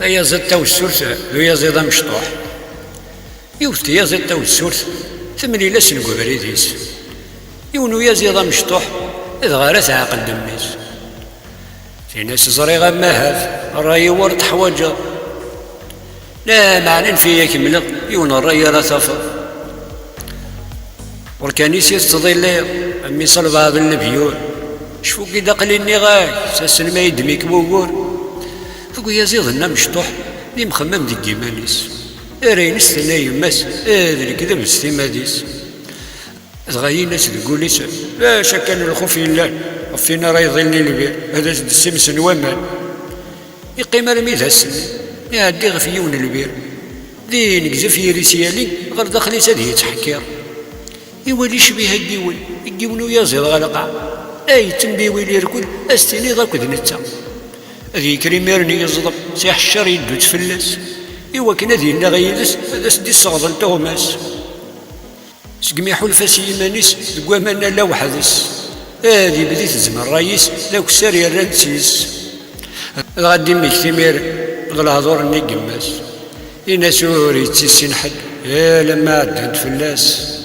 يا زاد تا والسورس ذو يا زيد مشطوح يوفت يا زاد تا والسورس ثمني لا سنقو بريديس يونو يا زيد مشطوح إذا غير تعقل الناس في ناس زريغة ما هاف الراي ورد حواجة لا معنى فيا كملغ يون الراي راه تفر والكنيسة تظل أمي صلب هذا النبيون شفو كي قليلني غاك ساسن ما يدميك بوغور فقو يا زيد لنا مشطوح لي مخمم ديك كيمانيس رين استنى يماس هذا كذا باستماديس صغايين ناس تقول لي باش كان الخوف لله وفينا راه يظلني البير هذا السمس ومان يقيم رميد هالسن يعدي غفي يون البير ذي نقزف يريسيالي غير داخلي سادي يتحكير يولي شبيه الديون الديون ويا زيد غلقع اي تنبيوي لي ركود استني ضاك نتا هذي كريميرني يصدق سيح الشر يدو تفلس إوا كنا ديالنا غيلس هذا سدي الصغض نتوماس سقمي حلفاس يمانيس دقوامنا لا وحدس هادي بديت زمن الرايس لا كسار يرانسيس غادي ميكتمير الهضور ني قماس إنا سوري تسين حد يا لما عدت فلاس